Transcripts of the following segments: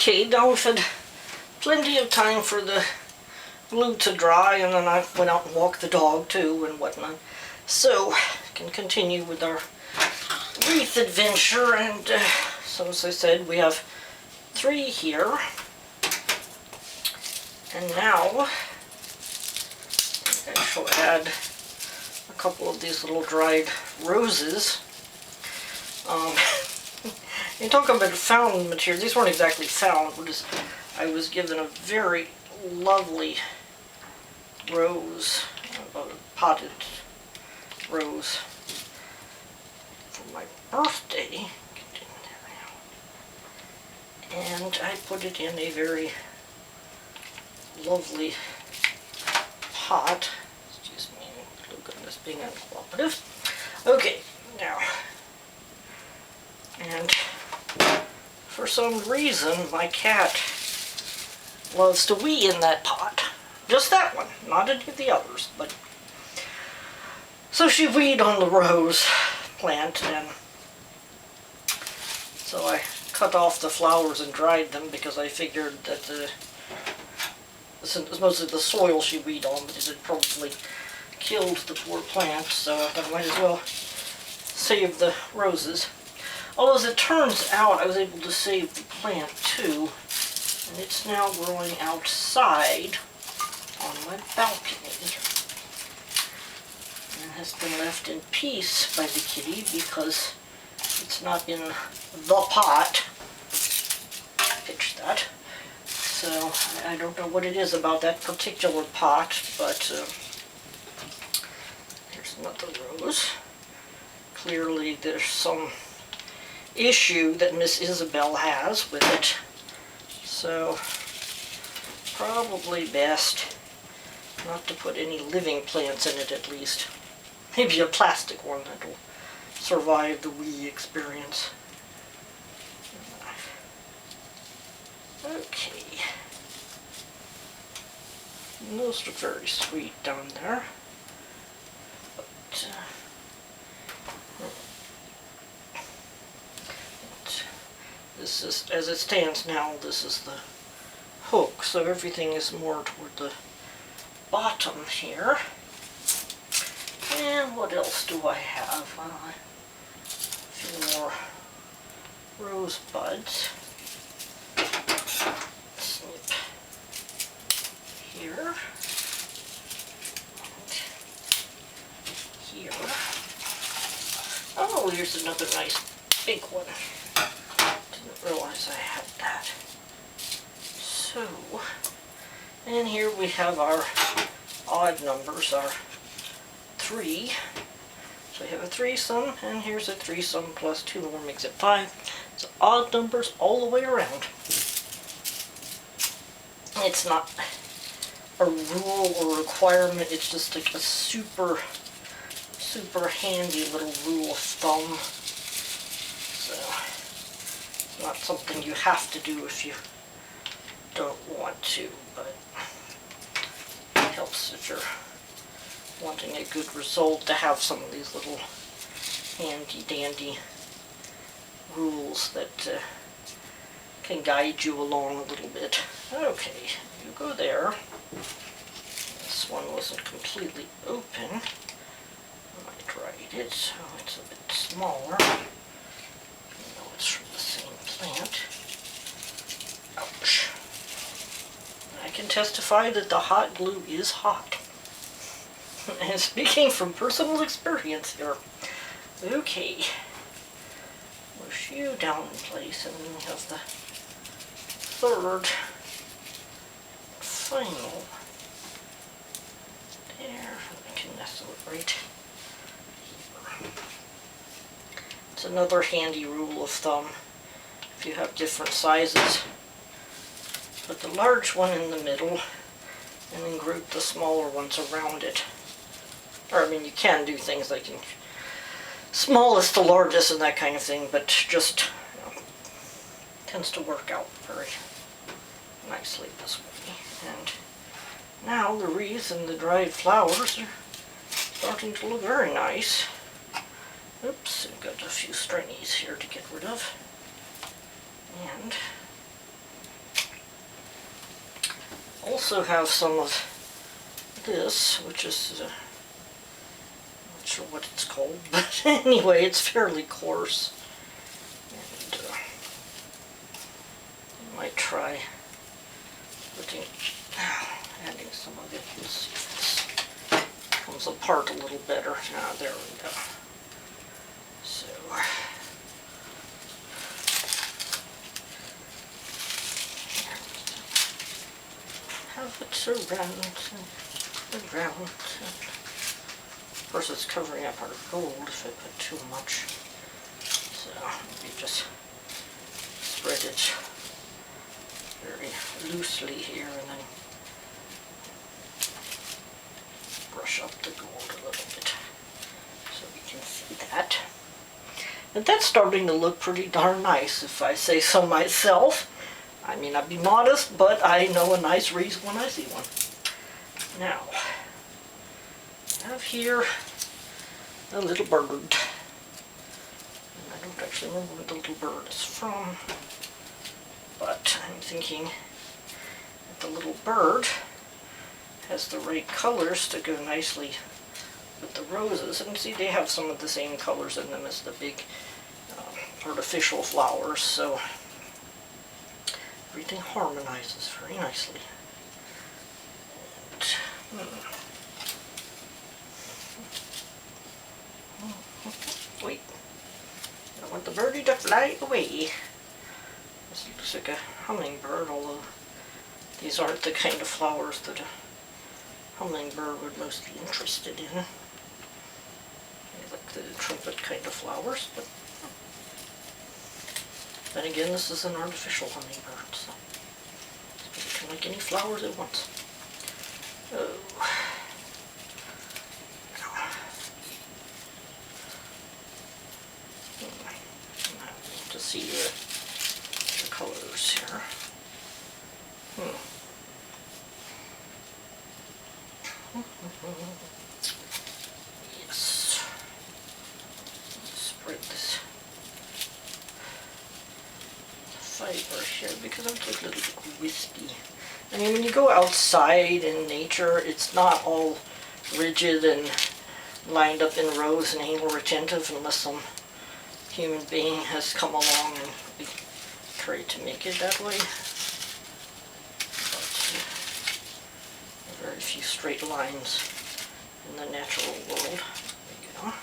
Okay, now we've had plenty of time for the glue to dry, and then I went out and walked the dog too and whatnot. So, can continue with our wreath adventure, and so as I said, we have 3 here. And now, I shall add a couple of these little dried roses. You talk about found material. These weren't exactly found, but I was given a very lovely rose, a potted rose, for my birthday. And I put it in a very lovely pot. Excuse me, look at this being uncooperative. Okay, now, and for some reason my cat loves to wee in that pot. Just that one, not any of the others, but so she weed on the rose plant, and so I cut off the flowers and dried them because I figured that this was mostly the soil she weed on, but it had probably killed the poor plant, so I thought I might as well save the roses. Although as it turns out, I was able to save the plant too, and it's now growing outside on my balcony. And has been left in peace by the kitty because it's not in the pot. Pitch that. So I don't know what it is about that particular pot, but here's another rose. Clearly there's some issue that Miss Isabel has with it, so probably best not to put any living plants in it, at least. Maybe a plastic one that'll survive the wee experience. Okay. And those look very sweet down there. But, this is, as it stands now, this is the hook, so everything is more toward the bottom here. And what else do I have? A few more rose buds. Snip here. And here. Oh, here's another nice big one. Didn't realize I had that. So, and here we have our odd numbers, our 3. So we have a threesome, and here's a threesome plus 2 more makes it 5. So odd numbers all the way around. It's not a rule or requirement, it's just like a super handy little rule of thumb. So, not something you have to do if you don't want to, but it helps if you're wanting a good result to have some of these little handy dandy rules that can guide you along a little bit. Okay, you go there. This one wasn't completely open. I dried it, so it's a bit smaller. You know it's from the same plant. Ouch. I can testify that the hot glue is hot. And speaking from personal experience here. Okay. Push you down in place, and then we have the third, final. There, I can nestle it right here. It's another handy rule of thumb if you have different sizes. Put the large one in the middle, and then group the smaller ones around it. Or, I mean, you can do things like smallest to largest and that kind of thing, but just, you know, tends to work out very nicely this way. And now the wreath and the dried flowers are starting to look very nice. Oops, I've got a few stringies here to get rid of. And also have some of this, which is, not sure what it's called, but anyway, it's fairly coarse. And I might try adding some of it and see if this comes apart a little better. Now, there we go. So, have it around and around. Of course, it's covering up our gold if I put too much. So, maybe just spread it very loosely here and then brush up the gold a little bit so we can see that. And that's starting to look pretty darn nice, if I say so myself. I mean, I'd be modest, but I know a nice reason when I see one. Now, I have here a little bird. And I don't actually remember where the little bird is from, but I'm thinking that the little bird has the right colors to go nicely with the roses. And see, they have some of the same colors in them as the big artificial flowers, so everything harmonizes very nicely. And, wait, I don't want the birdie to fly away. This looks like a hummingbird, although these aren't the kind of flowers that a hummingbird would most be interested in. They like the trumpet kind of flowers, but then again, this is an artificial hummingbird, so it can like any flowers it wants. Oh. To see the colors here. Yes. Spread this fiber here because I'm just a little bit wispy. I mean, when you go outside in nature, it's not all rigid and lined up in rows and anal retentive unless some human being has come along and tried to make it that way. But very few straight lines in the natural world. There you go.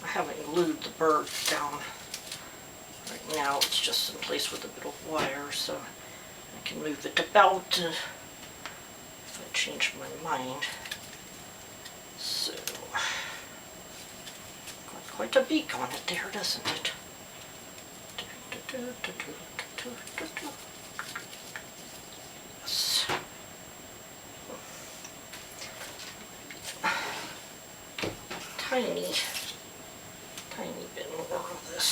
I haven't glued the bird down right now. It's just in place with a bit of wire, so I can move it about if I change my mind. So, got quite a beak on it there, doesn't it? Yes. Tiny bit more of this.